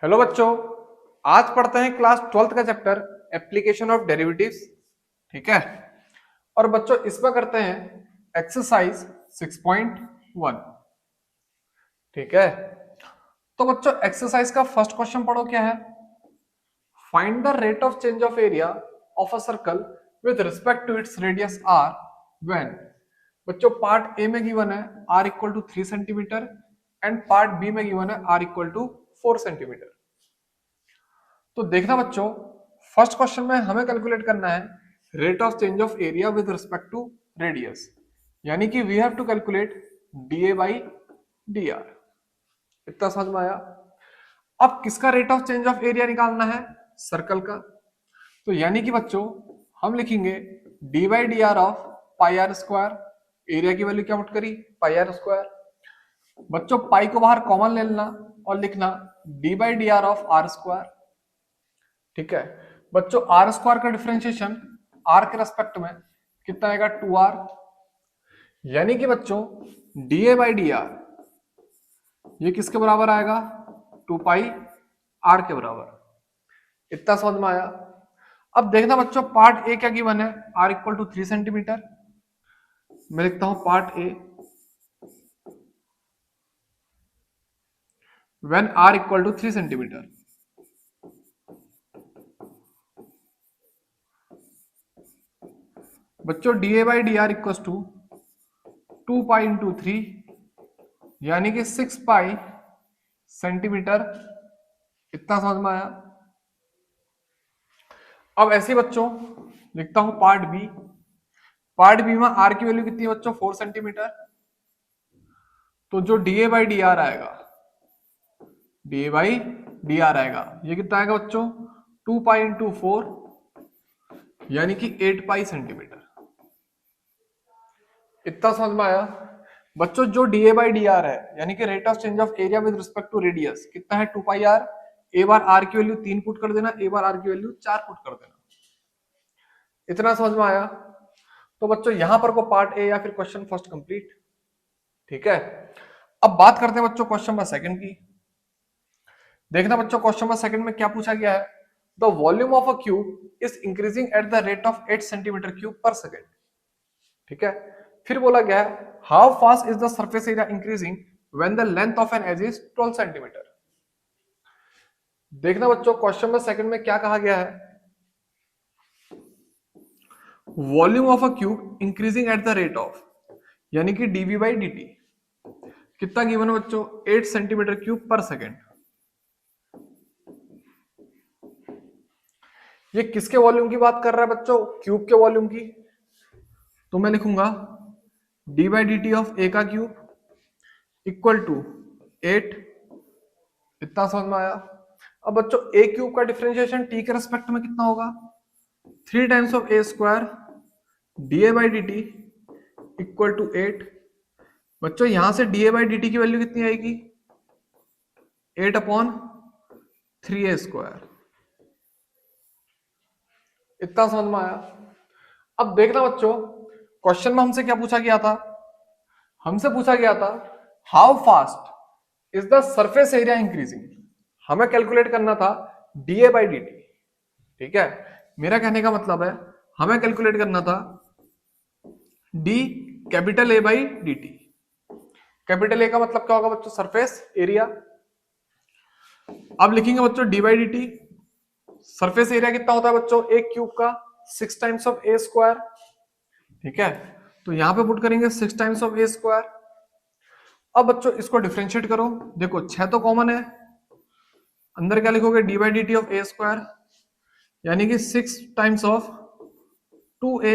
Hello बच्चों, आज पढ़ते हैं क्लास 12th का चैप्टर एप्लीकेशन ऑफ डेरिवेटिव्स। ठीक है। और बच्चों इसमें करते हैं एक्सरसाइज 6.1। ठीक है। तो बच्चों एक्सरसाइज का फर्स्ट क्वेश्चन पढ़ो, क्या है? Find the rate of change of area of a circle with respect to its radius r when. बच्चों पार्ट ए में गिवन है are equal to 3 centimetre and part B में गिवन है are equal to 4 centimetre. तो देखना बच्चों, first question में हमें कैलकुलेट करना है rate of change of area with respect to radius, यानी कि we have to calculate d A by D r. इतना समझ में आया? अब किसका rate of change of area निकालना है? सर्कल का। तो यानी कि बच्चों हम लिखेंगे d by D r of pi are square. Area की वैल्यू क्या पुट करी? Pi are square. बच्चों पाई को बाहर कॉमन ले लेना और लिखना d by D r of are square. ठीक है बच्चों, आर स्क्वायर का डिफरेंशिएशन आर के रेस्पेक्ट में कितना आएगा? 2r। यानी कि बच्चों D A by D r ये किसके बराबर आएगा? 2 पाई आर के बराबर। इतना समझ में आया? अब देखना बच्चों, पार्ट ए क्या गिवन है? Are equal to 3 centimetre. मैं लिखता हूं part A when R equal to 3 centimetre. बच्चों D A by D R equal to 2 pi into 3 यानी कि 6 पाई सेंटीमीटर। इतना समझ में आया? अब ऐसे बच्चों लिखता हूं पार्ट बी। पार्ट बी में आर की वैल्यू कितनी है बच्चों? 4 सेंटीमीटर। तो जो D A by D R आएगा, D A by D R आएगा, ये कितना आएगा बच्चों? 2 पाई इंटू 4 यानी कि 8 पाई सेंटीमीटर। इतना समझ में आया? बच्चों जो D A by D r है यानी कि rate of change of area with respect to radius कितना है? 2 पाई आर। ए बार आर की वैल्यू 3 पुट कर देना, ए बार आर की वैल्यू 4 पुट कर देना। इतना समझ में आया? तो बच्चों यहां पर को पार्ट ए या फिर क्वेश्चन फर्स्ट कंप्लीट। ठीक है। अब बात करते हैं बच्चों क्वेश्चन नंबर सेकंड की। देखना बच्चों क्वेश्चन नंबर सेकंड में क्या पूछा गया है? The volume of a cube is increasing at the rate of 8 centimetre cube per second. ठीक है। फिर बोला गया है how fast is the surface area increasing when the length of an edge is 12 centimetre. देखना बच्चों क्वेश्चन नंबर सेकंड में क्या कहा गया है? Volume of a cube increasing at the rate of यानी कि डीवी बाई डी कितना गिवन है बच्चों? 8 सेंटीमीटर क्यूब पर सेकेंड। ये किसके वॉल्यूम की बात कर रहा है बच्चों? क्यूब के वॉल्यूम की। तो मैं लिखूंगा D by D T of A का क्यूब इक्वल टू 8। इतना समझ में आया? अब बच्चों ए क्यूब का डिफरेंशिएशन टी के रेस्पेक्ट में कितना होगा? 3 times of A square D A by D t equal to 8। बच्चों यहां से d A by D T की वैल्यू कितनी आएगी? 8 अपॉन 3 ए स्क्वायर। इतना समझ में आया? अब देखना बच्चों क्वेश्चन में हमसे क्या पूछा गया था? हमसे पूछा गया था how fast is the surface area increasing. हमें कैलकुलेट करना था D A by D T. ठीक है, मेरा कहने का मतलब है हमें कैलकुलेट करना था D capital A by D T. Capital A का मतलब क्या होगा बच्चों? Surface area. अब लिखेंगे बच्चों d by D T. Surface area कितना होता है बच्चों? एक क्यूब का 6 टाइम्स ऑफ ए स्क्वायर। ठीक है, तो यहां पे पुट करेंगे 6 टाइम्स ऑफ ए स्क्वायर। अब बच्चों इसको डिफरेंशिएट करो। देखो 6 तो कॉमन है, अंदर क्या लिखोगे? D by D T of A square यानी कि 6 times of 2a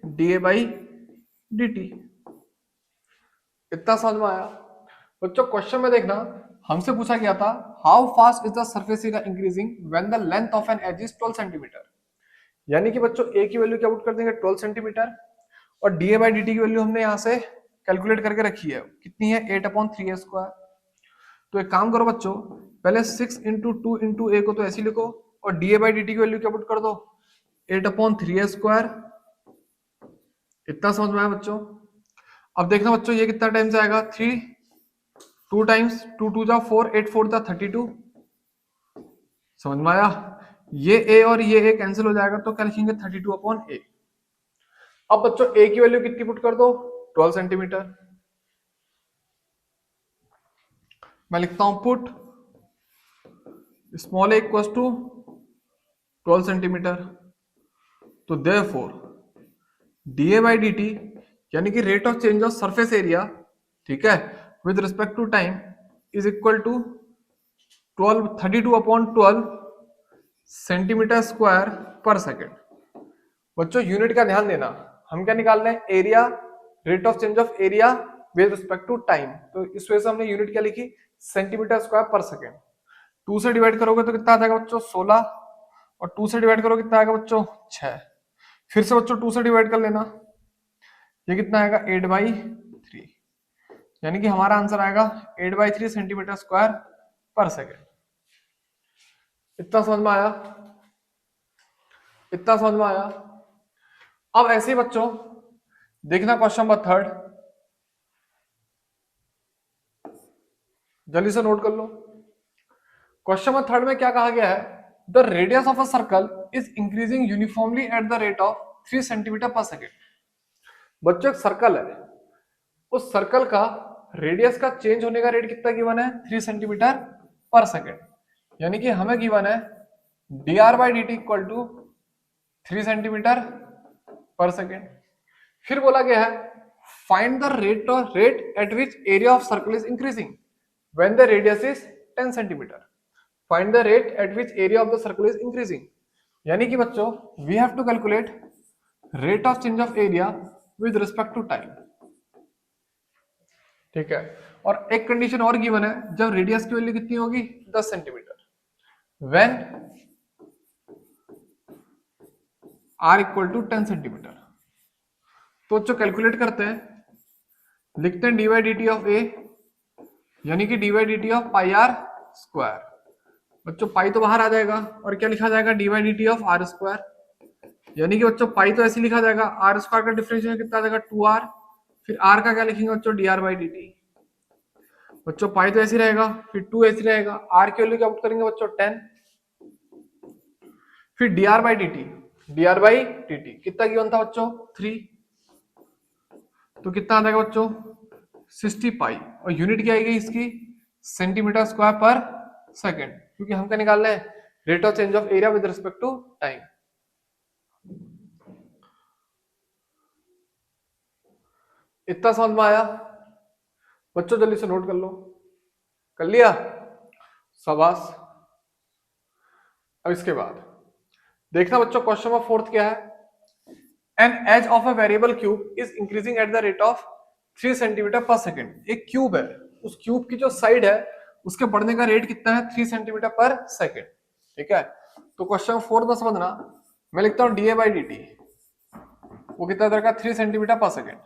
D A by D T. इतना समझ में आया? बच्चों क्वेश्चन में देखना हमसे पूछा गया था how fast is the surface area increasing when the length of an edge is 12 centimetre. यानी कि बच्चों ए की वैल्यू क्या पुट कर देंगे? 12 सेंटीमीटर। और D A by D T की वैल्यू हमने यहां से कैलकुलेट करके रखी है, कितनी है? 8 अपॉन 3 ए स्क्वायर। तो एक काम करो बच्चों, पहले 6 इंटू 2 इंटू ए को तो ऐसे लिखो और D A by D T की वैल्यू क्या पुट कर दो? 8 अपॉन 3 ए स्क्वायर। इतना समझ में आया बच्चों? अब देखना बच्चों ये कितना टाइम्स आएगा? 3 2 टाइम्स 2 2 जा 4 8 4 जा 32। समझ में आया? ये ए और ये ए कैंसिल हो जाएगा तो क्या लिखेंगे 32/a। अब बच्चों ए की वैल्यू कितनी पुट कर दो 12 सेंटीमीटर। मैं लिखता हूं put small A equals to 12 centimetre. तो therefore D A by D T यानी कि rate of change of surface area, ठीक है, with respect to time is equal to 32/12 centimetre square पर सेकेंड। बच्चों यूनिट का ध्यान देना, हम क्या निकाल रहे हैं area, rate of change of area with respect to time, तो इस वजह से हमने यूनिट क्या लिखी सेंटीमीटर स्क्वायर पर सेकेंड। 2 से डिवाइड करोगे तो कितना आ जाएगा बच्चों 16, और 2 से डिवाइड करोगे कितना आएगा बच्चों 6। फिर से बच्चों 2 से डिवाइड कर लेना, ये कितना आएगा 8/3, यानी कि हमारा आंसर आएगा 8/3 सेंटीमीटर स्क्वायर पर सेकेंड। इतना समझ में आया? इतना समझ में आया? अब ऐसे ही बच्चों देखना क्वेश्चन नंबर 3, जल्दी से नोट कर लो। क्वेश्चन नंबर 3 में क्या कहा गया है, the radius of a circle is increasing uniformly eight the rate of 3 centimetre per second. बच्चों एक सर्कल है, उस सर्कल का रेडियस का चेंज होने का रेट कितना गिवन है 3 सेंटीमीटर पर सेकेंड, यानी कि हमें गिवन है dr by D t equal to 3 centimetre per second. फिर बोला गया है find the rate at which area of circle is increasing when the radius is 10 centimetre. Find the rate at which area of the circle is increasing, यानी कि बच्चों we have to calculate rate of change of area with respect to time, ठीक है। और एक condition और given है, जब रेडियस की वैल्यू कितनी होगी 10 centimetre, when R equal to 10 centimetre. तो बच्चों कैलकुलेट करते हैं, लिखते हैं D by D T of A यानी कि D by D T of pi are square. बच्चों पाई तो बाहर आ जाएगा और क्या लिखा जाएगा D by D T of are square, यानी कि बच्चों पाई तो ऐसे लिखा जाएगा, आर स्क्वायर का डिफरेंशियल कितना आ जाएगा 2r, फिर आर का क्या लिखेंगे बच्चों D R by D T. बच्चों पाई तो ऐसे रहेगा, फिर 2 ऐसे रहेगा, आर की वैल्यू क्या पुट करेंगे बच्चों 10, फिर D R by D T, D R by D T कितना गिवन था बच्चों 3, तो कितना आ जाएगा बच्चों 60 पाई, और यूनिट क्या आएगी इसकी सेंटीमीटर स्क्वायर पर सेकेंड, क्योंकि हम क्या निकाल रहे हैं rate of change of area with respect to time. इतना समझ में आया? बच्चों जल्दी से नोट कर लो, कर लिया? शाबाश। अब इसके बाद देखना बच्चों क्वेश्चन नंबर 4 क्या है, an edge of a variable cube is increasing at the rate of 3 centimetre per second. एक क्यूब है, उस क्यूब की जो साइड है उसके बढ़ने का रेट कितना है 3 सेंटीमीटर पर सेकेंड, ठीक है। तो क्वेश्चन 4 में समझना, मैं लिखता हूं डीए बाई डी टी, वो कितना दरकार 3 सेंटीमीटर पर सेकेंड,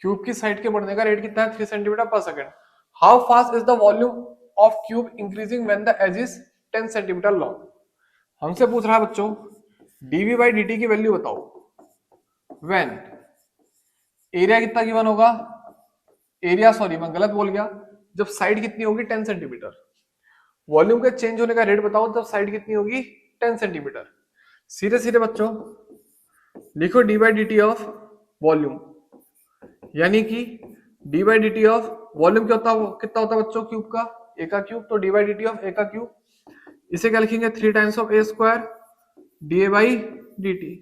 क्यूब की साइड के बढ़ने का रेट कितना है 3 centimetre per second. How fast is the volume of cube increasing when the edge is 10 centimetre long. हमसे पूछ रहा है बच्चों डीवी बाई डी टी की वैल्यू बताओ व्हेन एरिया कितना गिवन होगा, एरिया सॉरी मैं गलत बोल गया, जब साइड कितनी होगी 10 सेंटीमीटर। वॉल्यूम के चेंज होने का रेट बताओ जब साइड कितनी होगी 10 सेंटीमीटर। सीधे सीधे बच्चों लिखो D by D T of volume, यानी कि D by D T of volume क्या होता है, कितना होता है बच्चों क्यूब का ए का क्यूब, तो D by D T of A का क्यूब, इसे क्या लिखेंगे 3 times of A square D A by D T.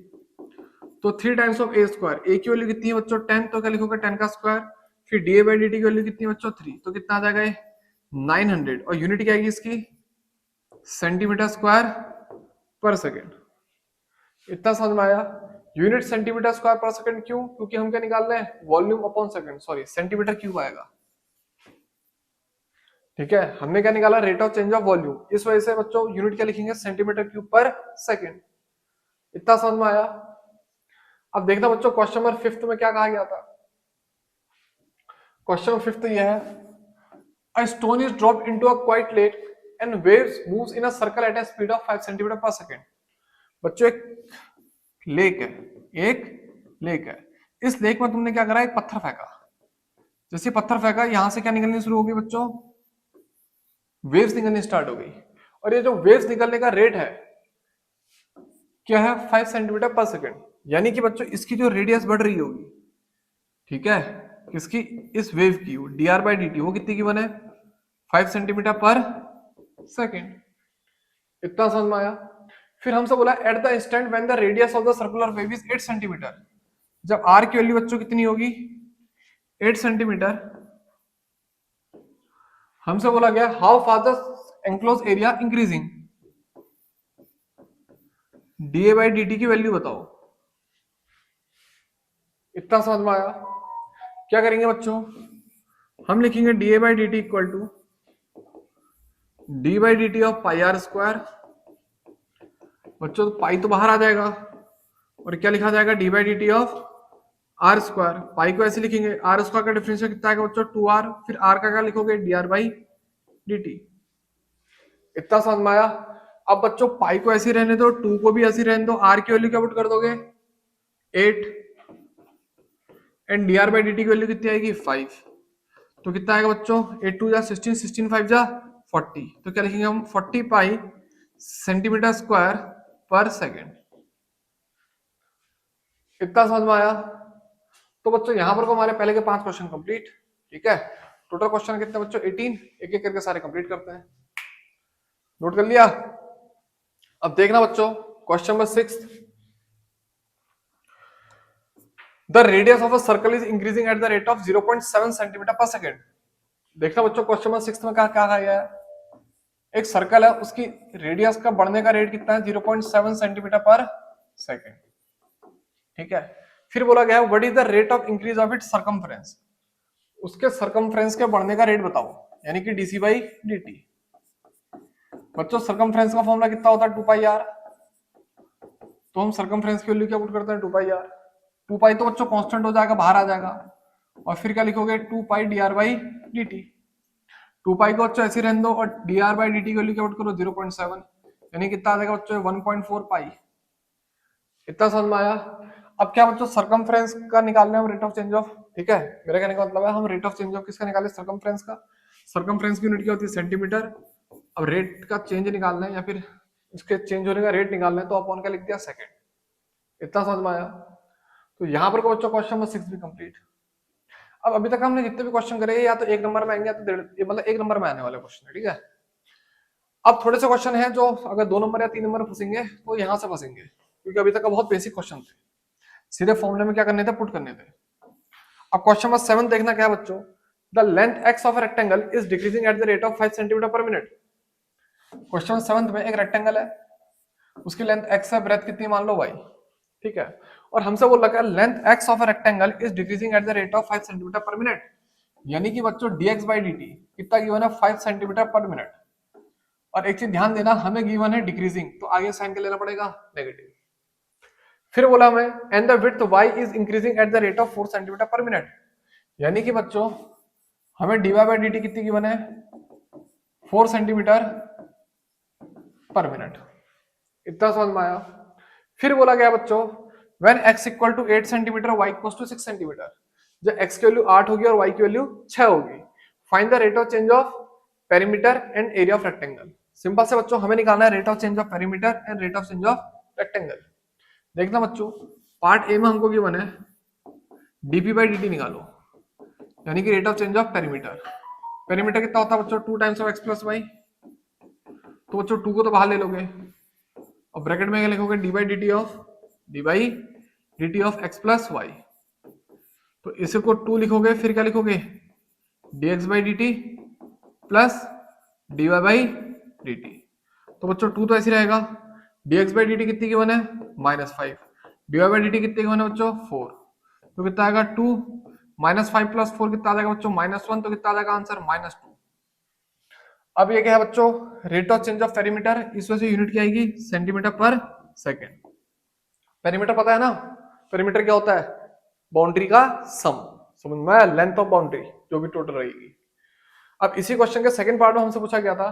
तो 3 times of A square, A की वैल्यू कितनी है बच्चों 10, तो क्या लिखोगे 10 का स्क्वायर, फिर D A by D T की वैल्यू कितनी है बच्चों 3, तो कितना आ जाएगा 900, और यूनिट क्या आएगी इसकी सेंटीमीटर स्क्वायर पर सेकेंड। इतना समझ में आया? यूनिट सेंटीमीटर स्क्वायर पर सेकंड, क्यों? क्योंकि हम क्या निकाल रहे हैं volume upon second, sorry centimetre cube आएगा, ठीक है। हमने क्या निकाला rate of change of volume, इस वजह से बच्चों यूनिट क्या लिखेंगे सेंटीमीटर क्यूब पर सेकंड। इतना समझ में आया? अब देखना बच्चों क्वेश्चन नंबर 5 में क्या कहा गया था। क्वेश्चन नंबर 5 ये है, a stone is dropped into a quite lake and waves moves in a circle at a speed of 5 centimetre पर सेकंड। बच्चों एक लेक है, एक लेक है, इस लेक में तुमने क्या करा एक पत्थर फेंका, जैसे पत्थर फेंका यहां से क्या निकलनी शुरू हो गई बच्चों वेव्स निकलनी स्टार्ट हो गई, और ये जो वेव्स निकलने का रेट है क्या है 5 सेंटीमीटर पर सेकेंड, यानी कि बच्चों इसकी जो रेडियस बढ़ रही होगी, ठीक है, किसकी, इस वेव की, D R by D T वो कितनी की बने 5 सेंटीमीटर पर सेकेंड। इतना समझ में आया। फिर हमसे बोला at the instant when the radius of the circular wave is 8 centimetre, जब आर की वैल्यू बच्चों कितनी होगी 8 सेंटीमीटर, हमसे बोला गया how fast the enclose area increasing, D A by D T की वैल्यू बताओ। इतना समझ में आया। क्या करेंगे बच्चों, हम लिखेंगे d A by D t equal to d by D T of pi are square, बच्चों पाई तो बाहर आ जाएगा और क्या लिखा जाएगा D by D T of are square, pi को ऐसे लिखेंगे आर स्क्वायर का डिफरेंशियल कितना आएगा बच्चों 2r, फिर r का क्या लिखोगे D R by D T. इतना समझ में आया। अब बच्चों पाई को ऐसे रहने दो, 2 को भी ऐसे रहने दो, r की वैल्यू क्या पुट कर दोगे 8 and D R by D T की वैल्यू कितनी आएगी 5, तो कितना आएगा बच्चों 8 2 जा 16, 16 5 जा 40, तो क्या लिखेंगे हम 40 पाई सेंटीमीटर स्क्वायर पर सेकेंड। इतना समझ में आया। तो बच्चों यहां पर को हमारे पहले के 5 क्वेश्चन कंप्लीट, ठीक है। टोटल क्वेश्चन कितने बच्चों 18, एक एक करके सारे कंप्लीट करते हैं। नोट कर लिया। अब देखना बच्चों question number 6, the radius of a circle is increasing at the rate of 0.7 centimetre per second. देखना बच्चों क्वेश्चन नंबर 6 में क्या कहा गया है, एक सर्कल है उसकी रेडियस का बढ़ने का रेट कितना है 0.7 सेंटीमीटर पर सेकेंड, ठीक है। फिर बोला गया है what is the rate of increase of its circumference, उसके सर्कमफ्रेंस के बढ़ने का रेट बताओ, यानी कि डीसी बाई डी टी। बच्चों सर्कमफ्रेंस का फॉर्मूला कितना होता है 2 पाई आर, तो हम सर्कमफ्रेंस की वैल्यू क्या पुट करते हैं 2 पाई आर, 2 पाई तो बच्चों कांस्टेंट हो जाएगा बाहर आ जाएगा, और फिर क्या लिखोगे 2 pi D R by D T. 2 pi को बच्चों ऐसे रहने दो और D R by D T की वैल्यू क्या पुट करो 0.7, यानी कितना आ जाएगा बच्चों 1.4 पाई। इतना समझ में आया। अब क्या बच्चों सर्कमफ्रेंस का निकालना है हम रेट ऑफ चेंज ऑफ, ठीक है, मेरा कहने का मतलब है हम रेट ऑफ चेंज ऑफ किसका निकाले सर्कमफ्रेंस का, सर्कमफ्रेंस की यूनिट क्या होती है सेंटीमीटर। अब रेट का चेंज निकालना है या फिर इसके चेंज होने का रेट निकालना है, तो अपन क्या लिख दिया सेकंड। इतना समझ में आया। तो यहाँ पर बच्चों क्वेश्चन नंबर 6 भी कंप्लीट। अब अभी तक हमने जितने भी क्वेश्चन करे या तो 1 नंबर में आएंगे या तो मतलब 1 नंबर में आने वाले क्वेश्चन है, ठीक है। अब थोड़े से क्वेश्चन है जो अगर 2 नंबर या 3 नंबर फंसेंगे तो यहाँ से फंसेंगे, क्योंकि अभी तक का बहुत बेसिक क्वेश्चन थे, सीधे फॉर्मूले में क्या करने थे पुट करने थे। अब क्वेश्चन नंबर 7 देखना क्या है बच्चों, the length x of a rectangle is decreasing eight the rate of 5 centimetre पर मिनट। क्वेश्चन 7 में एक रेक्टेंगल है, उसकी लेंथ एक्स है, ब्रेथ कितनी मान लो वाई, ठीक है, और हमसे बोल रखा है length x of a rectangle is decreasing eight the rate of 5 centimetre पर मिनट, यानी कि बच्चों dx बाई dt कितना गिवन है 5 सेंटीमीटर पर मिनट। और एक चीज ध्यान देना, हमें गिवन है डिक्रीजिंग, तो आगे साइन के लेना पड़ेगा नेगेटिव। फिर बोला हमें and the width y is increasing at the rate of 4 centimetre पर मिनट, यानी कि बच्चों हमें dy बाई dt कितनी गिवन है 4 सेंटीमीटर पर मिनट। इतना समझ में आया। फिर बोला गया बच्चों when x equal to 8 centimetre y equal to 6 centimetre, जब x की वैल्यू 8 होगी और y की वैल्यू 6 होगी, find the rate of change of perimeter and area of rectangle. Simple से बच्चों हमें निकालना है rate of change of perimeter and rate of change of rectangle. देखना बच्चों पार्ट ए में हमको गिवन है dp बाई dt निकालो, यानी कि rate of change of perimeter. Perimeter कितना होता है बच्चों 2 times of x plus y, तो बच्चों 2 को तो बाहर ले लोगे और ब्रैकेट में क्या लिखोगे d by D T of x plus y, तो इसे को 2 लिखोगे, फिर क्या लिखोगे dx by D t plus dy by D T. तो बच्चों 2 तो ऐसे रहेगा, dx बाई डी टी कितनी गिवन है -5, dy बाई डी टी कितनी गिवन है बच्चों 4, तो कितना आएगा 2 -5 प्लस 4 कितना आ जाएगा बच्चों -1, तो कितना आ जाएगा आंसर -2। अब ये क्या है बच्चों rate of change of perimeter, इस वजह से यूनिट क्या आएगी सेंटीमीटर पर सेकेंड। पेरीमीटर पता है ना, पेरीमीटर क्या होता है बाउंड्री का सम, समझ में आया, लेंथ ऑफ बाउंड्री जो भी टोटल रहेगी। अब इसी क्वेश्चन के सेकंड पार्ट में हमसे पूछा गया था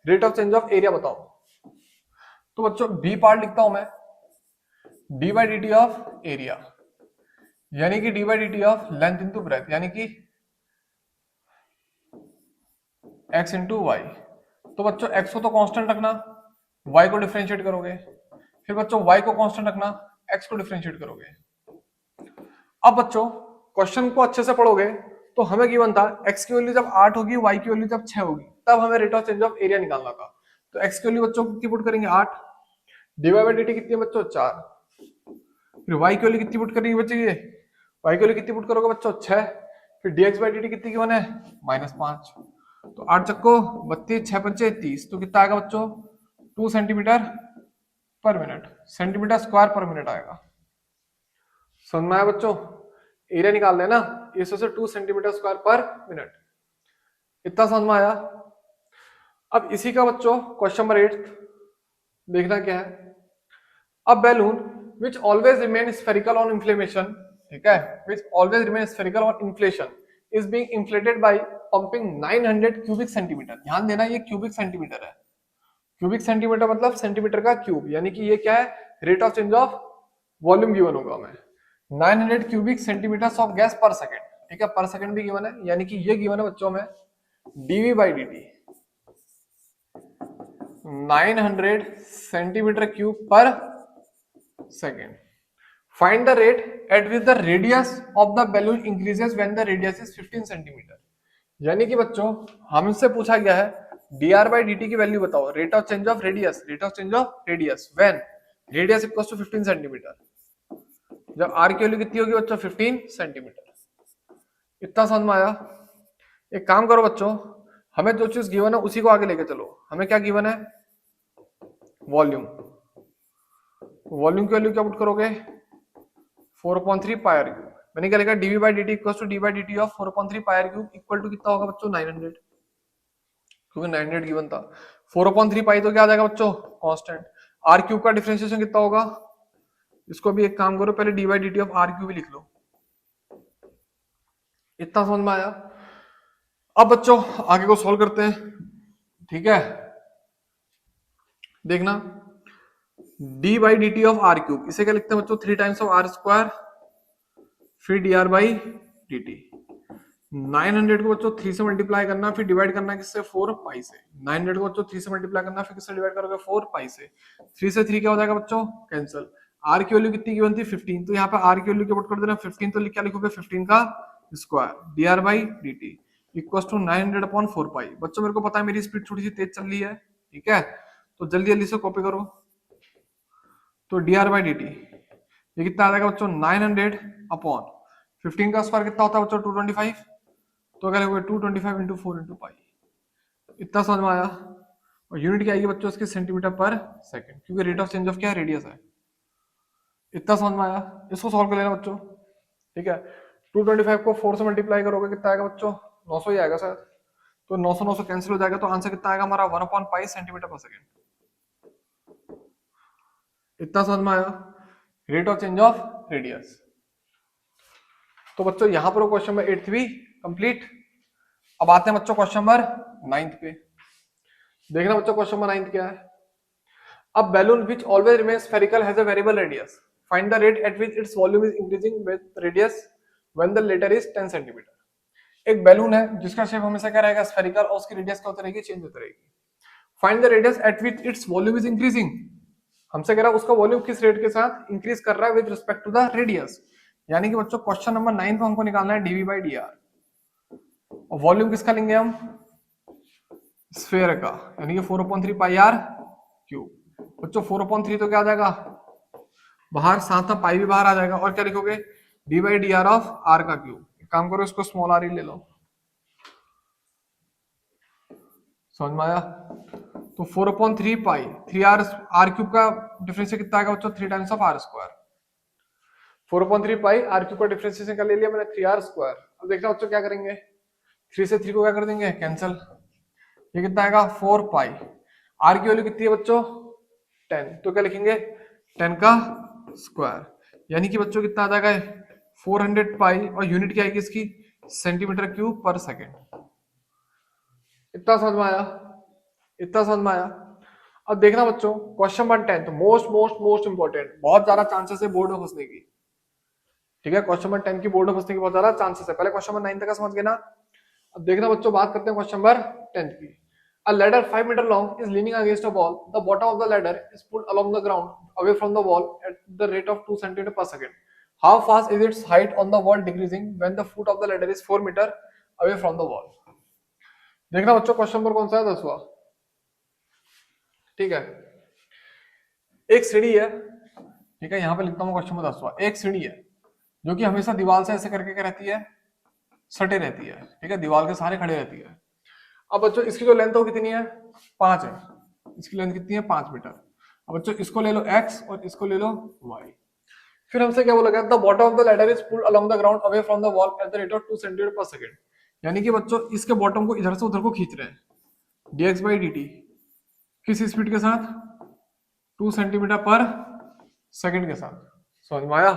rate of change of area बताओ, तो बच्चों बी पार्ट लिखता हूं मैं D by D T of area, यानी कि D by D T of length into breadth, यानी कि x इंटू वाई, तो बच्चों x को तो कांस्टेंट रखना, y को डिफरेंशिएट करोगे, फिर बच्चों y को कांस्टेंट रखना, x को डिफरेंशिएट करोगे। अब बच्चों क्वेश्चन को अच्छे से पढ़ोगे तो हमें गिवन था x की वैल्यू जब 8 होगी, y की वैल्यू जब 6 होगी, तब हमें rate of change of area निकालना था। तो x की वैल्यू बच्चों कितनी पुट करेंगे 8, डीवाई बाई dt कितनी है बच्चों 4, फिर y की वैल्यू कितनी पुट करेंगे बच्चों, ये y की वैल्यू कितनी पुट करोगे बच्चों 6, फिर dx बाई dt कितनी गिवन है -5, तो 8 चक्को 32, 6 पंचे 30, तो कितना आएगा बच्चों 2 सेंटीमीटर पर मिनट, सेंटीमीटर स्क्वायर पर मिनट आएगा। समझ में आया बच्चों? एरिया निकाल लेना इससे से 2 सेंटीमीटर स्क्वायर पर मिनट, इतना समझ में आया। अब इसी का बच्चों क्वेश्चन नंबर 8 देखना क्या है। अब balloon which always remain spherical on inflammation, ठीक है, which always remain spherical on inflation is being inflated by pumping 900 cubic centimetre. ध्यान देना ये क्यूबिक सेंटीमीटर है, क्यूबिक सेंटीमीटर मतलब सेंटीमीटर का क्यूब, यानी कि ये क्या है rate of change of volume given होगा हमें 900 cubic centimetre of gas per second, ठीक है, पर सेकंड भी गिवन है, यानी कि ये गिवन है बच्चों में dv by dt 900 centimetre cube पर second. Find the rate at which the radius of the balloon increases when the radius is 15 centimetre. यानी कि बच्चों हमसे पूछा गया है dr बाई dt की वैल्यू बताओ, rate of change of radius, rate of change of radius when radius equals to 15 centimetre, जब r की वैल्यू कितनी होगी बच्चों 15 सेंटीमीटर। इतना समझ में आया? एक काम करो बच्चों, हमें जो चीज गिवन है उसी को आगे लेके चलो। हमें क्या गिवन है वॉल्यूम, वॉल्यूम की वैल्यू क्या पुट करोगे 4.3 पाई आर क्यूब, मैंने क्या लिखा dv by dt equals to d by dt of 4.3 pi are cube equal to कितना होगा बच्चों 900, क्योंकि 900 गिवन था। 4.3 पाई तो क्या आ जाएगा बच्चों कांस्टेंट, आर क्यूब का डिफरेंशिएशन कितना होगा, इसको भी एक काम करो पहले dy by dt of r cube लिख लो। इतना समझ में आया? अब बच्चों आगे को सॉल्व करते हैं, ठीक है, देखना d by D T of r cube, इसे क्या लिखते हैं बच्चों 3 टाइम्स ऑफ आर स्क्वायर, फिर dr बाई डी टी। 900 को बच्चों 3 से मल्टीप्लाई करना, फिर डिवाइड करना किससे 4 पाई से। 900 को बच्चों 3 से मल्टीप्लाई करना, फिर किससे डिवाइड करोगे 4 पाई से। 3 से 3 क्या हो जाएगा बच्चों कैंसिल। आर की वैल्यू कितनी गिवन थी 15, तो यहाँ पे आर की वैल्यू क्या पुट कर देना 15, तो क्या लिखोगे 15 का square dr by D t equal to 900 upon 4 pi. बच्चों मेरे को पता है मेरी स्पीड थोड़ी सी तेज चल रही है, ठीक है, तो जल्दी जल्दी से कॉपी करो। तो dr बाई डी टी ये कितना आ जाएगा बच्चों 900 अपॉन 15 का स्क्वायर कितना होता है बच्चों 225, तो क्या लिखोगे 225 इंटू 4 इंटू पाई। इतना समझ में आया? और यूनिट क्या आएगी बच्चों इसकी सेंटीमीटर पर सेकंड, क्योंकि रेट ऑफ चेंज ऑफ क्या है रेडियस है। इतना समझ में आया? इसको सॉल्व कर लेना बच्चों, ठीक है। 225 को 4 से मल्टीप्लाई करोगे कितना आएगा बच्चों 900 ही आएगा शायद, तो 900 900 कैंसिल हो जाएगा, तो आंसर कितना आएगा हमारा 1/π सेंटीमीटर पर सेकंड। इतना समझ में आया? Rate of change of radius. तो बच्चों यहां पर क्वेश्चन नंबर 8 भी कंप्लीट। अब आते हैं बच्चों क्वेश्चन नंबर 9 पे। देखना बच्चों क्वेश्चन नंबर 9 क्या है। अब balloon which always remain spherical has a variable radius, find the rate at which its volume is increasing with radius when the latter is 10 centimetre. एक बैलून है जिसका शेप हमेशा क्या रहेगा स्फेरिकल, और उसकी रेडियस क्या होती रहेगी चेंज होती रहेगी। Find the radius eight which its volume is increasing, हमसे कह रहा है उसका वॉल्यूम किस रेट के साथ इंक्रीज कर रहा है with respect to the radius. यानी कि बच्चों क्वेश्चन नंबर 9 को हमको निकालना है dv बाई dr, और वॉल्यूम किसका लेंगे हम स्फीयर का, यानी कि 4/3 पाई आर क्यूब। बच्चों 4/3 तो क्या आ जाएगा बाहर, साथ में पाई भी बाहर आ जाएगा, और क्या लिखोगे d by D r of r का क्यूब। एक काम करो इसको स्मॉल आर ही ले लो। समझ में आया? तो 4/3 पाई 3r आर क्यूब का डिफरेंस कितना आएगा बच्चों 3 times of are square. 4/3 pi are cube का डिफरेंशिएशन का ले लिया मैंने 3r स्क्वायर। अब देखना बच्चों क्या करेंगे 3 से 3 को क्या कर देंगे कैंसिल, ये कितना आएगा 4 पाई। आर की वैल्यू कितनी है बच्चों 10, तो क्या लिखेंगे 10 का स्क्वायर, यानी कि बच्चों कितना आ जाएगा 400 पाई, और यूनिट क्या आएगी इसकी सेंटीमीटर क्यूब पर सेकंड। इतना समझ में आया? इतना समझ में आया? अब देखना बच्चों question number 10 most most most important, बहुत ज्यादा चांसेस है बोर्ड में फंसने की, ठीक है। क्वेश्चन नंबर 10 की बोर्ड में फंसने की बहुत ज्यादा चांसेस है। पहले क्वेश्चन नंबर 9 तक का समझ गए ना। अब देखना बच्चों बात करते हैं क्वेश्चन नंबर 10 की। A ladder 5 meter long is leaning against a wall. The bottom of the ladder is pulled along the ground away from the wall at the rate of 2 centimeter per second. How fast is its height on the wall decreasing when the foot of the ladder is 4 meter away from the wall? देखना बच्चों question number कौन सा है 10वां। ठीक है, एक सीढ़ी है, ठीक है, यहां पे लिखता हूं क्वेश्चन नंबर 10वां। एक सीढ़ी है जो कि हमेशा दीवार से ऐसे करके क्या रहती है, सटे रहती है, ठीक है, दीवार के सहारे खड़े रहती है। अब बच्चों इसकी जो लेंथ हो कितनी है, 5 है, इसकी लेंथ कितनी है, 5 मीटर। अब बच्चों इसको ले लो x और इसको ले लो y। फिर हमसे क्या बोला गया, the bottom of the ladder is pulled along the ground away from the wall at the rate of 2 centimetre पर सेकंड। यानी कि बच्चों इसके बॉटम को इधर से उधर को खींच रहे हैं, dx by dt किस स्पीड के साथ, 2 सेंटीमीटर पर सेकंड के साथ। समझ में आया,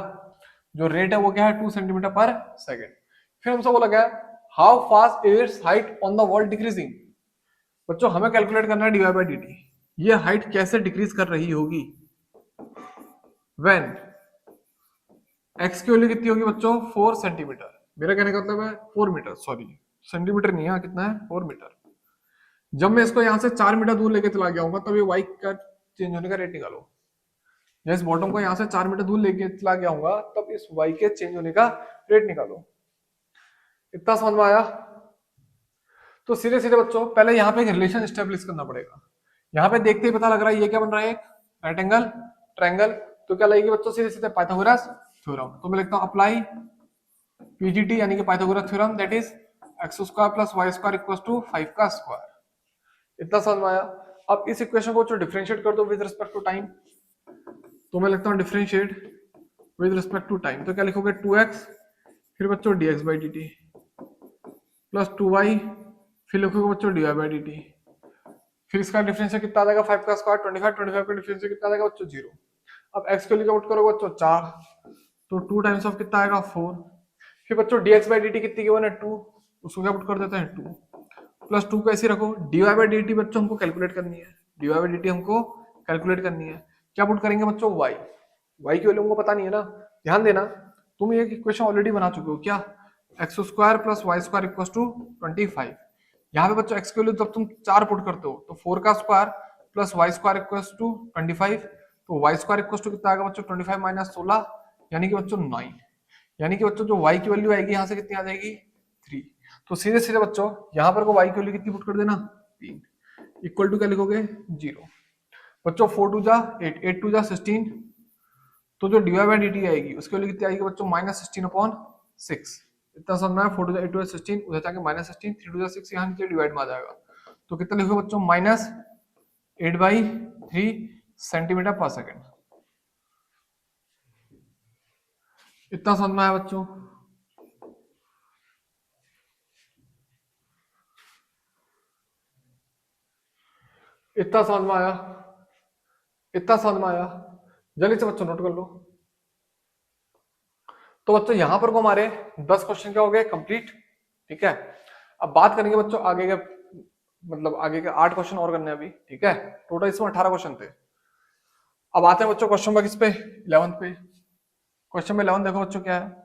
जो रेट है वो क्या है, 2 सेंटीमीटर पर सेकंड। फिर हमसे बोला गया how fast is it's height on the wall decreasing. बच्चों हमें कैलकुलेट करना है dy by dt, ये हाइट कैसे डिक्रीज कर रही होगी व्हेन x की वैल्यू कितनी होगी बच्चों, 4 सेंटीमीटर। मेरा कहने का मतलब है 4 मीटर, सॉरी सेंटीमीटर नहीं है, कितना है, 4 मीटर। जब मैं इसको यहां से 4 मीटर दूर लेके चला गया हूँ तब ये y का चेंज होने का रेट निकालो। इस बॉटम को यहां से 4 मीटर दूर लेके चला गया हूँ तब इस y के चेंज होने का रेट निकालो। इतना समझ में आया। तो सीधे सीधे बच्चों पहले यहाँ पे एक रिलेशन स्टेब्लिश करना पड़ेगा। यहाँ पे देखते ही पता लग रहा है ये क्या बन रहा है, एक राइट एंगल ट्रायंगल। तो क्या लगेगी बच्चों, सीधे सीधे पाइथागोरस थ्योरम। तो मैं लिखता हूँ अप्लाई पीजीटी यानी कि Pythagoras theorem, that is x square plus y square equals to 5 का स्क्वायर। इतना समझ में आया। अब इस इक्वेशन को जो डिफरेंशिएट कर दो विद रिस्पेक्ट टू टाइम, तो मैं लिखता हूँ differentiate with respect to time. तो क्या लिखोगे, 2x फिर बच्चों dx by dt plus 2y फिर लिखोगे बच्चों dy by dt। फिर इसका डिफरेंशियल कितना आ जाएगा, 5 का स्क्वायर 25, 25 का डिफरेंशियल कितना आ जाएगा बच्चों 0। अब x के लिए आउट करोगे बच्चों 4, तो 2 टाइम्स ऑफ कितना आएगा 4। फिर बच्चों dx by dt कितनी गिवन है 2, उसको क्या पुट कर देते हैं 2 प्लस 2 को ऐसे रखो। dy by dt बच्चों हमको कैलकुलेट करनी है, dy by dt हमको कैलकुलेट करनी है। क्या पुट करेंगे बच्चों, y की वैल्यू हमको पता नहीं है ना। ध्यान देना, तुम ये इक्वेशन ऑलरेडी बना चुके हो, क्या x square plus y square equals to 25। यहाँ पे बच्चों x की वैल्यू जब तुम 4 पुट करते हो तो 4 का square plus y square equals to 25, तो वाई स्क्वायर इक्वल्स टू कितना आएगा बच्चों, 25 माइनस 16 यानी कि बच्चों 9। यानी कि बच्चों जो y की वैल्यू आएगी यहाँ से कितनी आ जाएगी 3। तो सीधे सीधे बच्चों यहाँ पर को y की वैल्यू कितनी पुट कर देना 3, इक्वल टू क्या लिखोगे 0। बच्चों 4 टू जा 8, 8 टू जा 16, तो जो dy by dt आएगी उसकी वैल्यू कितनी आएगी बच्चों -16/6। इतना समझना है, 4 टू जा 8 टू जा 16, उधर जाके -16, 3 टू जा 6 यहाँ नीचे डिवाइड में आ जाएगा। तो कितना लिखोगे बच्चों -8/3 सेंटीमीटर पर सेकंड। इतना समझ में आया बच्चों। इतना समझ में आया, इतना समझ में आया, जल्दी से बच्चों नोट कर लो। तो बच्चों यहां पर को हमारे 10 क्वेश्चन क्या हो गए कंप्लीट, ठीक है। अब बात करेंगे बच्चों आगे के, मतलब आगे के 8 क्वेश्चन और करने अभी, ठीक है। टोटल इसमें 18 क्वेश्चन थे। अब आते हैं बच्चों क्वेश्चन नंबर किस पे, 11th पे। क्वेश्चन में 11 देखो बच्चों क्या है,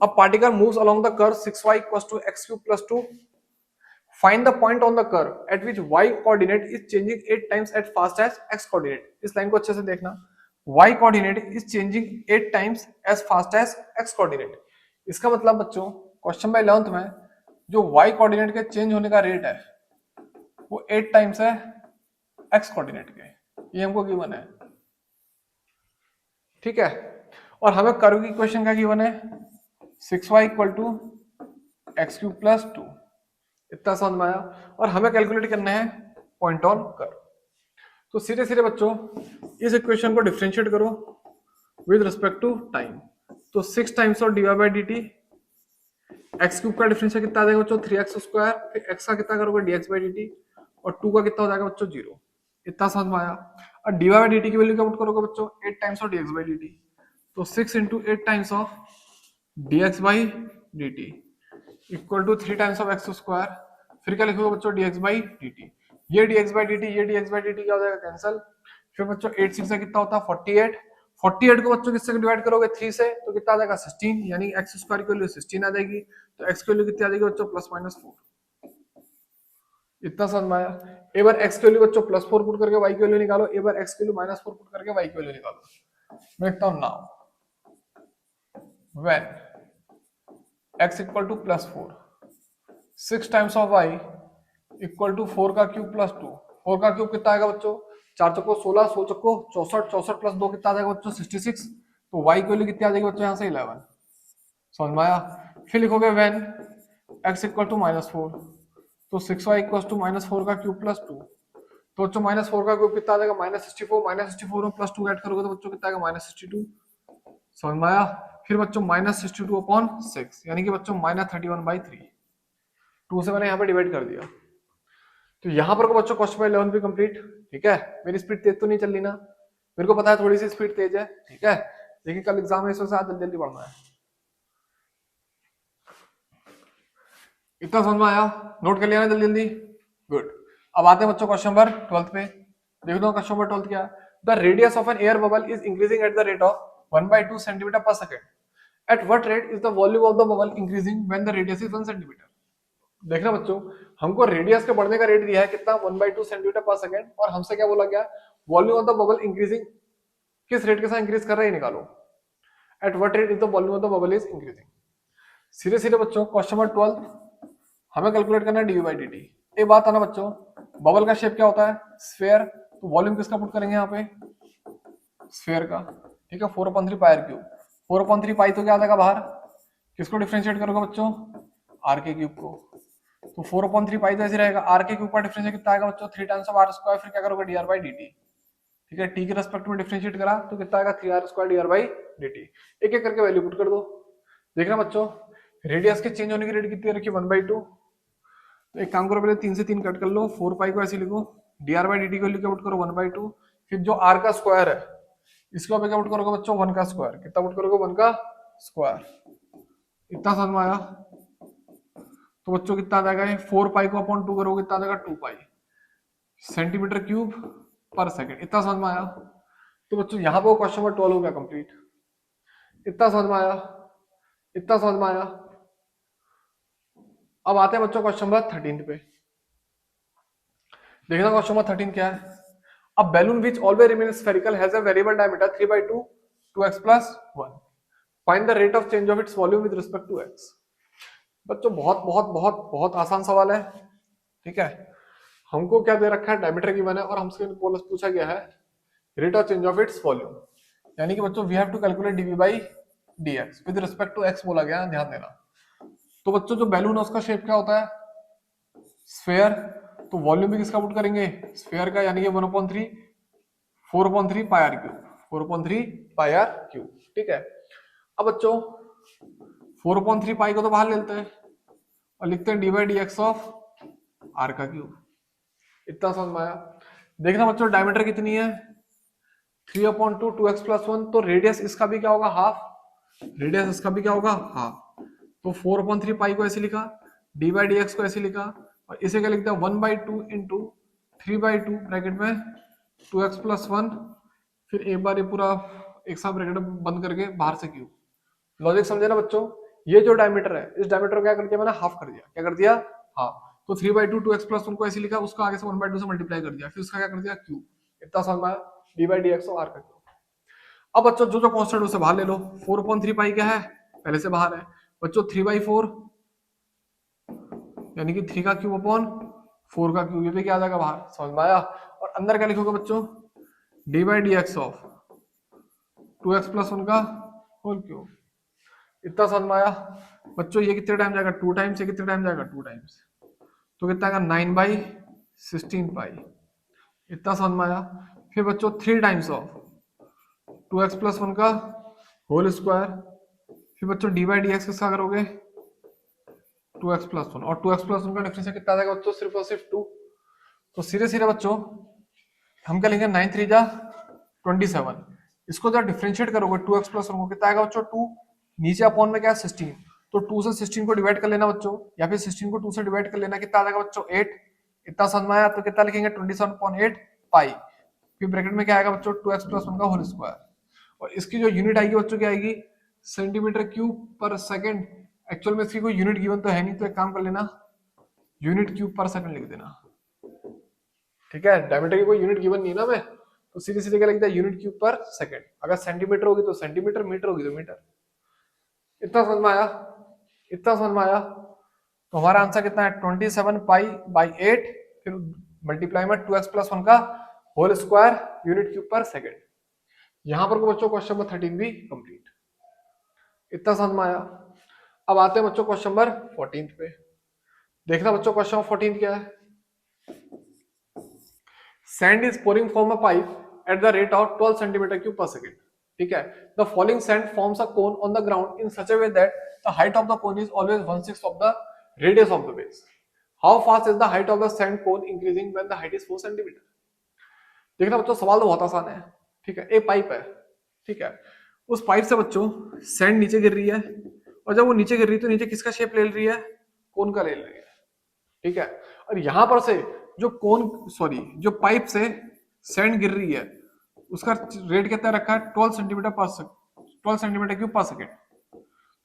अब particle moves along the curve 6y equals to x³ + 2, find the point on the curve at which y coordinate is changing 8 times at fast as x coordinate. इस लाइन को अच्छे से देखना, y coordinate is changing 8 times as fast as x coordinate. इसका मतलब बच्चों question में 11th में जो y कोऑर्डिनेट के चेंज होने का रेट है वो 8 टाइम्स है x कोऑर्डिनेट के, ये हमको गिवन है, ठीक है। और हमें कर्व की इक्वेशन क्या गिवन है, 6y = x³ + 2। इतना समझ में आया। और हमें कैलकुलेट करना है पॉइंट ऑन कर्व। तो सीधे सीधे बच्चों इस इक्वेशन को डिफरेंशिएट करो विद रिस्पेक्ट टू टाइम। तो 6 times of dy by dt, x³ का डिफरेंशियल कितना आ जाएगा बच्चों 3x², फिर x का कितना करोगे dx by dt, और 2 का कितना हो जाएगा बच्चों 0। इतना समझ में आया। और dy by dt की वैल्यू क्या पुट करोगे बच्चों 8 times of dx by dt, तो 6 × 8 times of dx by dt equal to 3 times of x²। फिर क्या लिखोगे बच्चों dx by dt, ये dx by dt ये dx by dt क्या हो जाएगा कैंसिल। फिर बच्चों 8 6 से कितना होता है 48, 48 को बच्चों किससे डिवाइड करोगे 3 से, तो कितना आ जाएगा 16, यानी x² की वैल्यू 16 आ जाएगी। तो x की वैल्यू कितनी आ जाएगी बच्चों +-4। इतना समझ में आया। एक बार x की वैल्यू बच्चों +4 पुट करके y की वैल्यू निकालो, एक बार x की वैल्यू -4 पुट करके y की वैल्यू निकालो। मैं लिखता हूं now when x equal to +4 6 times of y equal to 4 का क्यूब प्लस 2। 4 का क्यूब कितना आएगा बच्चों? 4 चौको 16, 16 चौको 64, 64 प्लस 2 कितना आ जाएगा बच्चों? 66। तो y की वैल्यू कितनी आ जाएगी बच्चों यहाँ से? 11। समझ में आया? फिर लिखोगे व्हेन x इक्वल टू -4, तो 6y इक्वल टू -4 का क्यूब प्लस 2। तो बच्चों -4 का क्यूब कितना आ जाएगा? -64, -64 में +2 ऐड करोगे तो बच्चों कितना आएगा? -62। समझ में आया? फिर बच्चों -62 अपॉन 6, यानी कि बच्चों -31/3। 2 से मैंने यहाँ पे डिवाइड कर दिया। तो यहाँ पर को बच्चों क्वेश्चन नंबर 11 भी कंप्लीट। ठीक है, मेरी स्पीड तेज तो नहीं चल रही ना? मेरे को पता है थोड़ी सी स्पीड तेज है। ठीक है, लेकिन कल एग्जाम है, इस वजह से आज जल्दी जल्दी पढ़ना है। इतना समझ में आया? नोट कर लिया ना जल्दी जल्दी? गुड। अब आते हैं बच्चों क्वेश्चन नंबर 12 पे। देख दो क्वेश्चन नंबर 12 क्या है। The radius of an air bubble is increasing at the rate of 1/2 centimetre per second. At what rate is the volume of the bubble increasing when the radius is 1 centimetre. देखना बच्चों, हमको radius के बढ़ने का rate दिया है कितना? 1/2 centimetre per second, और हमसे क्या बोला गया? Volume of the bubble increasing किस रेट के साथ इंक्रीज कर रहा है निकालो। Eight what rate is the volume of the bubble is increasing. सीधे सीधे बच्चों क्वेश्चन नंबर 12 हमें कैलकुलेट करना है डी बाई डी टी। एक बात आना बच्चों, बबल का शेप क्या होता है? स्फेयर। तो वॉल्यूम किसका पुट करेंगे यहाँ पे? स्फेयर का। ठीक है, 4/3 पाई आर क्यूब। 4/3 पाई तो क्या आ जाएगा बाहर? किसको डिफरेंशिएट करोगे बच्चों? आर के क्यूब को। तो 4/3 पाई तो ऐसे रहेगा। आर के क्यूब का डिफरेंशिएट कितना आएगा बच्चों? 3 टाइम्स ऑफ आर स्क्वायर। फिर क्या करोगे? D R by D T. ठीक है, टी के रेस्पेक्ट में डिफरेंशिएट करा तो कितना आएगा? 3r² D R by D T. एक एक करके वैल्यू पुट कर दो। देखना बच्चों, रेडियस के चेंज होने की रेट कितनी रखी? 1/2। तो एक काम करो, पहले 3 से 3 कट कर लो, 4 पाई को ऐसे लिखो, D R by D T को लिख पुट करो 1/2। फिर जो आर का स्क्वायर है इसको क्या पुट करोगे बच्चों? 1 का स्क्वायर। कितना पुट करोगे? 1 का स्क्वायर। इतना समझ में आया? तो बच्चों कितना आ जाएगा? 4 पाई को अपॉन 2 करोगे कितना आ जाएगा? 2 पाई सेंटीमीटर क्यूब पर सेकेंड। इतना समझ में आया? तो बच्चों यहाँ पे क्वेश्चन नंबर 12 हो गया कंप्लीट। इतना समझ में आया? इतना समझ में आया? अब आते हैं बच्चों क्वेश्चन नंबर 13 पे। देखना क्वेश्चन नंबर 13 क्या है। A balloon which always remains spherical has a variable diameter 3/2 2x plus 1. Find the rate of change of its volume with respect to x. बच्चों बहुत बहुत बहुत बहुत आसान सवाल है। ठीक है, हमको क्या दे रखा है? डायमीटर गिवन है और हमसे पूछा गया है rate of change of its volume. यानी कि बच्चों we have to calculate d v by d x with respect to x बोला गया, ध्यान देना। तो बच्चों जो बैलून है उसका शेप क्या होता है? स्फेयर। तो वॉल्यूम भी किसका पुट करेंगे? स्फेयर का, यानी कि 1/3 4/3 pi are cube. 4/3 pi are cube. ठीक है, अब बच्चों 4/3 पाई को तो बाहर लेते हैं और लिखते हैं D by d x of r का क्यूब। इतना समझ में आया? देखना बच्चों, डायमीटर कितनी है? 3/2 2x plus 1। तो रेडियस इसका भी क्या होगा? हाफ। रेडियस इसका भी क्या होगा? हाफ। तो 4/3 पाई को ऐसे लिखा, डी बाई डी एक्स को ऐसे लिखा, और इसे क्या लिखते हैं? 1/2 इंटू 3/2 ब्रैकेट में 2x plus 1। फिर एक बार ये पूरा एक साथ ब्रैकेट बंद करके बाहर से क्यूब। लॉजिक समझे ना बच्चों? ये जो डायमीटर है इस डायमीटर को क्या कर दिया मैंने? हाफ कर दिया। क्या कर दिया? हाफ। तो 3/2 2x plus 1 को ऐसे लिखा, उसको आगे से 1/2 से मल्टीप्लाई कर दिया, फिर उसका क्या कर दिया? क्यूब। इतना समझ में आया? डी बाई डी एक्स और आर का क्यूब। अब बच्चों जो जो कांस्टेंट उसे बाहर ले लो। 4/3 पाई क्या है? पहले से बाहर है बच्चों। 3/4 यानी कि 3 का क्यूब अपॉन 4 का क्यूब, ये भी क्या आ जाएगा बाहर। समझ में आया? और अंदर क्या लिखोगे बच्चों? D by d x of 2x plus 1 का होल क्यूब। इतना समझ में आया बच्चों? ये कितने टाइम जाएगा? 2 टाइम्स। ये कितने टाइम जाएगा? 2 टाइम्स। तो कितना आएगा? 9/16 पाई। इतना समझ में आया? फिर बच्चों 3 टाइम्स ऑफ 2x plus 1 का होल स्क्वायर। फिर बच्चों डी बाई डी एक्स किसका करोगे? 2x plus 1। और 2x plus 1 का डिफरेंस कितना आ जाएगा बच्चों? सिर्फ और सिर्फ 2। तो सीधे सीधे बच्चों हम क्या लेंगे? 9 3 जा 27। इसको जब डिफरेंशिएट करोगे 2x plus 1 को कितना आएगा बच्चों? 2। नीचे अपॉन में क्या है? 16। तो 2 से 16 को डिवाइड कर लेना बच्चों, या फिर 16 को 2 से डिवाइड कर लेना। कितना आ जाएगा बच्चों? 8। इतना समझ में आया? तो कितना लिखेंगे? 27/8 पाई। फिर ब्रैकेट में क्या आएगा बच्चों? 2x plus 1 का होल स्क्वायर। और इसकी जो यूनिट आएगी बच्चों क्या आएगी? सेंटीमीटर क्यूब पर सेकंड। एक्चुअल में इसकी कोई यूनिट गिवन तो है नहीं, तो एक काम कर लेना, यूनिट क्यूब पर सेकंड लिख देना। ठीक है, डायमीटर की कोई यूनिट गिवन नहीं है ना, मैं तो सीधे सीधे क्या लिखता है, यूनिट क्यूब पर सेकंड। अगर सेंटीमीटर होगी तो सेंटीमीटर, मीटर होगी तो मीटर। इतना समझ में आया, इतना समझ में आया। तो हमारा आंसर कितना है, 27 पाई बाई 8, फिर मल्टीप्लाई में 2x+1 का होल स्क्वायर यूनिट क्यूब पर सेकंड। यहां पर बच्चों क्वेश्चन नंबर 13 भी कंप्लीट। इतना समझ में आया। अब आते हैं बच्चों क्वेश्चन नंबर 14 पे। देखना बच्चों क्वेश्चन नंबर 14 क्या है। Sand is pouring from a pipe eight the rate of 12 centimetre cube पर सेकंड। ठीक है, the following sand forms a cone on the ground in such a way that the height of the cone is always 1/6 of the radius of the base. How fast is the height of the sand cone increasing when the height is 4 centimetre. देखना बच्चों सवाल तो बहुत आसान है। ठीक है, एक पाइप है, ठीक है, उस पाइप से बच्चों सैंड नीचे गिर रही है, और जब वो नीचे गिर रही है तो नीचे किसका शेप ले रही है, कोन का ले रही है। ठीक है, और यहां पर से जो जो पाइप से सैंड गिर रही है उसका रेट कितना रखा है, 12 सेंटीमीटर पर सेकंड, 12 सेंटीमीटर क्यूब पर सेकंड।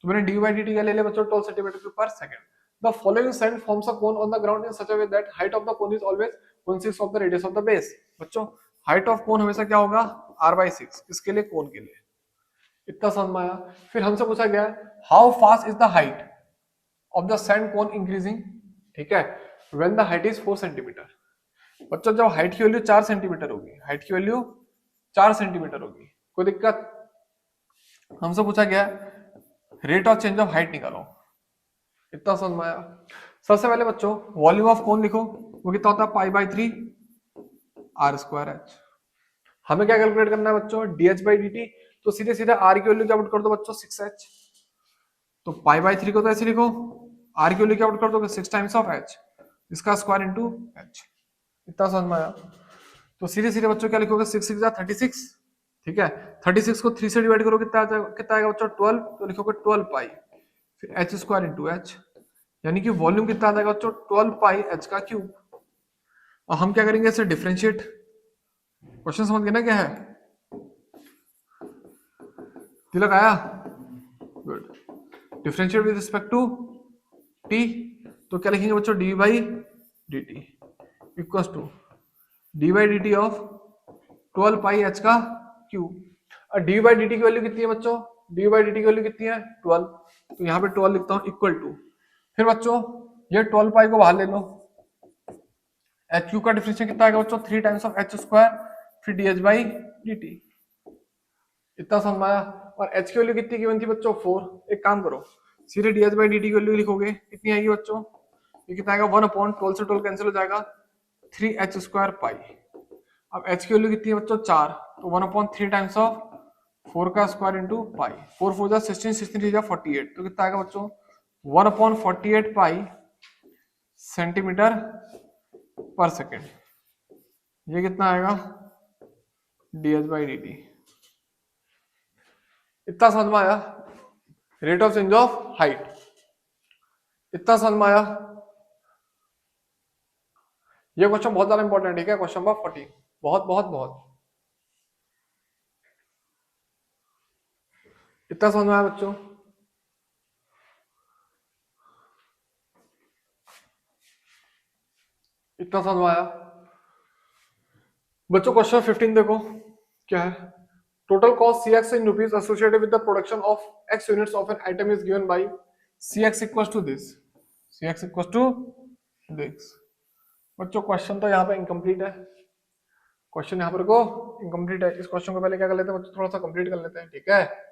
तो मैंने डी बाई डी टी क्या ले लिया बच्चों, 12 सेंटीमीटर क्यूब पर second. The following sand forms a cone on the ground in such a way that height of the cone is always 1/6 of the radius of the base. बच्चों height of cone हमेशा क्या होगा, r/6, किसके लिए, कोन के लिए। इतना समझ में आया। फिर हमसे पूछा गया how fast is the height of the sand cone increasing. ठीक है, when the height is 4 centimetre. बच्चों जब हाइट की वैल्यू 4 सेंटीमीटर होगी, हाइट की वैल्यू 4 सेंटीमीटर होगी, कोई दिक्कत। हमसे पूछा गया rate of change of height निकालो। इतना समझ में आया। सबसे पहले बच्चों वॉल्यूम ऑफ कोन लिखो, वो कितना होता है, π/3 r²h। हमें क्या कैलकुलेट करना है बच्चों, dh/dt। तो सीधे सीधे r की वैल्यू क्या पुट कर दो बच्चों, 6h। तो π/3 को तो ऐसे लिखो, r की वैल्यू क्या पुट कर दोगे, 6 टाइम्स ऑफ h, इसका स्क्वायर इनटू h। इतना समझ में आया। तो सीधे सीधे बच्चों क्या लिखोगे, 6 6 36। ठीक है, 36 को 3 से डिवाइड करो, कितना आएगा बच्चों, 12। तो लिखोगे 12 पाई, फिर h स्क्वायर इनटू h, यानी कि वॉल्यूम कितना आ जाएगा बच्चों, 12 पाई h का क्यूब। और हम क्या करेंगे, इसे डिफरेंशिएट। क्वेश्चन समझ गए ना क्या है, तिलक आया, good. Differentiate with respect to t, तो क्या लिखेंगे बच्चों, d by D t equal to d by D T of 12 pi h का क्यूब। और डी बाई डी टी की वैल्यू कितनी है बच्चों, डी बाई डी टी की वैल्यू कितनी है, 12। तो यहाँ पे 12 लिखता हूँ इक्वल टू, फिर बच्चों ये 12 पाई को बाहर ले लो, एच क्यू का डिफरेंशियल कितना आएगा बच्चों, 3 टाइम्स ऑफ h स्क्वायर, फिर D H by D T. इतना समझ में आया। और h की वैल्यू कितनी गिवन थी बच्चों, 4। एक काम करो, सीधे D H by D T की वैल्यू लिखोगे, कितनी आएगी बच्चों, ये कितना आएगा, 1/12 से 12 कैंसिल हो जाएगा, 3h² पाई। अब h की वैल्यू कितनी है बच्चों, 4। तो 1/3 टाइम्स ऑफ 4 का स्क्वायर इंटू पाई, 4 4 जा 16, 16 जा 48। तो कितना आएगा बच्चों, 1/48 पाई सेंटीमीटर पर सेकेंड। ये कितना आएगा, dh/dt। इतना समझ में आया, rate of change of height. इतना समझ में आया। ये क्वेश्चन बहुत ज्यादा इंपॉर्टेंट है, क्वेश्चन नंबर 14, बहुत बहुत बहुत। इतना समझ में आया बच्चों। इतना समझ में आया बच्चों। क्वेश्चन 15 देखो क्या है, total cost cx in rupees associated with the production of x units of an item is given by cx equals to this, cx equals to this। बच्चों क्वेश्चन तो यहाँ पे इनकम्प्लीट है, क्वेश्चन यहाँ पर को इनकम्प्लीट है। इस क्वेश्चन को पहले क्या कर लेते हैं बच्चों, थोड़ा सा कंप्लीट कर लेते हैं, ठीक है।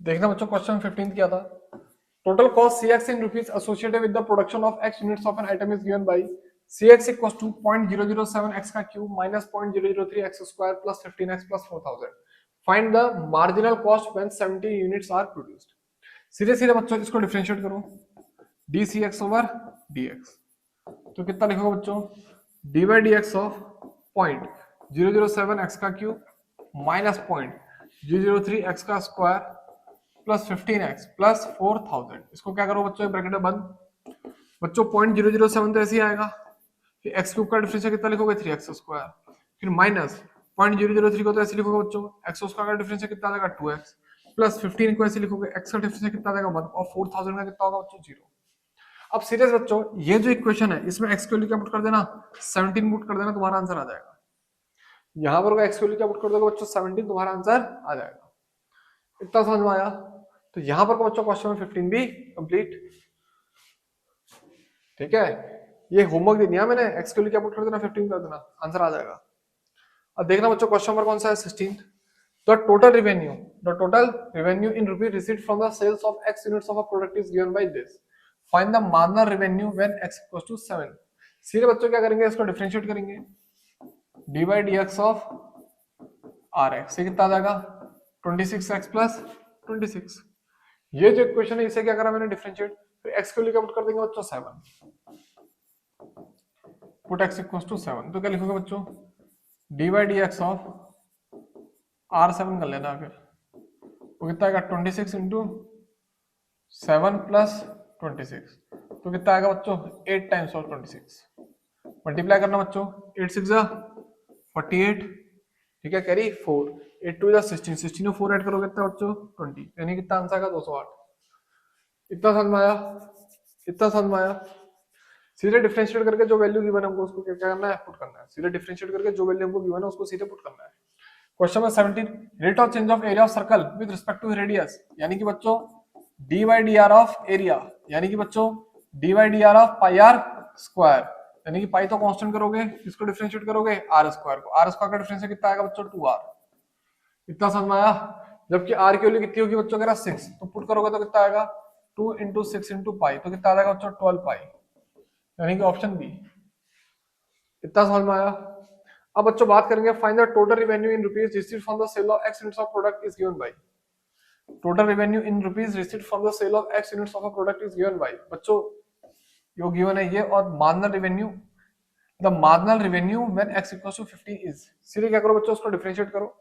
देखना बच्चों क्वेश्चन 15 क्या था, total cost cx in rupees associated with the production of x units of an item is given by cx equals to 0.007 x का cube minus 0.003 x square plus 15x plus 4000। फाइंड द marginal cost when 70 units are produced. सीधे सीधे बच्चों इसको differentiate करो, dcx over dx। तो कितना लिखोगे बच्चों, d by d x of 0.007 x का क्यूब माइनस 0.003 एक्स का स्क्वायर प्लस 15x प्लस 4000। इसको क्या करो बच्चों, ब्रैकेट में बंद। बच्चों 0.007 तो ऐसे ही आएगा, फिर एक्स क्यूब का डिफरेंशियल कितना लिखोगे 3x स्क्वायर, फिर माइनस 0.003 को तो ऐसे लिखोगे बच्चों, एक्स स्क्वायर का डिफरेंशियल कितना आ जाएगा 2x, प्लस 15 को ऐसे लिखोगे, एक्स का डिफरेंशियल कितना आ जाएगा 1 और 4000 का कितना होगा बच्चों 0। अब सीरियस बच्चों, ये जो इक्वेशन है इसमें एक्स की वैल्यू क्या पुट कर देना, 17 पुट कर देना, तुम्हारा आंसर आ जाएगा। यहां पर एक्स की वैल्यू क्या पुट कर दोगे बच्चों 17, तुम्हारा आंसर आ जाएगा। इतना समझ में आया? तो यहां पर बच्चों क्वेश्चन में 15 भी कंप्लीट। ठीक है, ये होमवर्क दे दिया मैंने, एक्स की वैल्यू क्या पुट कर देना 15 कर देना, आंसर आ जाएगा। अब देखना बच्चों क्वेश्चन नंबर कौन सा है 16। The total revenue in rupees received from the sales of X units of a product is given by this. Find the marginal revenue when X equals to 7. सीधे बच्चों क्या करेंगे, इसको डिफरेंशिएट करेंगे, d by d x of r x, ये कितना आ जाएगा 26x plus 26। ये जो इक्वेशन है इसे क्या करा मैंने डिफरेंशिएट, फिर x के लिए क्या पुट कर देंगे बच्चों 7, पुट x इक्वल्स टू 7, तो क्या लिखोगे बच्चों d by d x of R7 कर लेना, फिर वो कितना आएगा 26 इंटू 7 प्लस 26, तो कितना आएगा बच्चों 8 टाइम्स ऑफ 26, मल्टीप्लाई करना बच्चों, 8 6 48, ठीक है, कैरी 4, 8 2 16, 16 में 4 ऐड करोगे कितना बच्चों 20, यानी कितना आंसर आएगा 208। इतना समझ में आया? इतना समझ में आया? सीधे डिफरेंशिएट करके जो वैल्यू गिवन है हमको उसको क्या करना है, पुट करना है। सीधे डिफरेंशिएट करके जो वैल्यू हमको गिवन है उसको सीधे पुट करना है। Question number 17, rate of change of area of circle with respect to radius, यानी कि बच्चों d by D r of area, यानी कि बच्चों d by D r of pi are square, यानी कि पाई तो कांस्टेंट करोगे, इसको डिफरेंशिएट करोगे आर स्क्वायर को, आर स्क्वायर का डिफरेंशियल कितना आएगा बच्चों 2r। इतना समझ में आया? जबकि आर की वैल्यू कितनी होगी बच्चों अगर 6, तो पुट करोगे तो कितना आएगा 2 इंटू 6 इंटू पाई, तो कितना आ जाएगा बच्चों 12 पाई, यानी कि ऑप्शन बी। इतना समझ में आया? अब बच्चों बात करेंगे find the total revenue in rupees received from the sale of x units of product is given by. Total revenue in rupees received from the sale of x units of a product is given by, बच्चों यो given है ये, और marginal revenue, the marginal revenue when x equals to 50 is, सीधे क्या करो बच्चों उसको डिफरेंशिएट करो,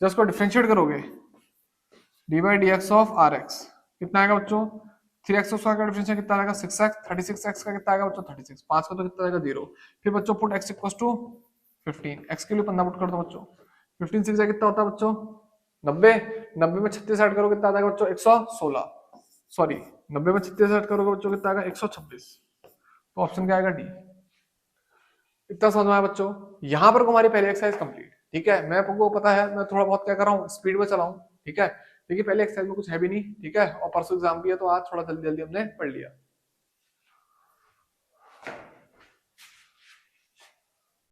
जब उसको डिफरेंशिएट करोगे d by d x of r x कितना आएगा बच्चों 3x स्क्वायर का डिफरेंशियल कितना आएगा 6x, 36x का कितना आएगा बच्चों 36, 5 का तो कितना आएगा 0, फिर बच्चों put x equals to 15, x के लिए 15 पुट कर दो बच्चों, 15 6 कितना होता है बच्चों 90, 90 में 36 ऐड करोगे कितना आ जाएगा बच्चों 116, सॉरी 90 में 36 ऐड करोगे बच्चों कितना आएगा 126, तो ऑप्शन क्या आएगा डी। इतना समझ में आया बच्चों? यहाँ पर हमारी पहली एक्सरसाइज कंप्लीट। ठीक है, मैं आपको पता है मैं थोड़ा बहुत क्या कर रहा हूँ स्पीड में चला हूँ। ठीक है, देखिए पहले एक्सरसाइज में कुछ है भी नहीं। ठीक है, और परसों एग्जाम भी है तो आज थोड़ा जल्दी जल्दी हमने पढ़ लिया।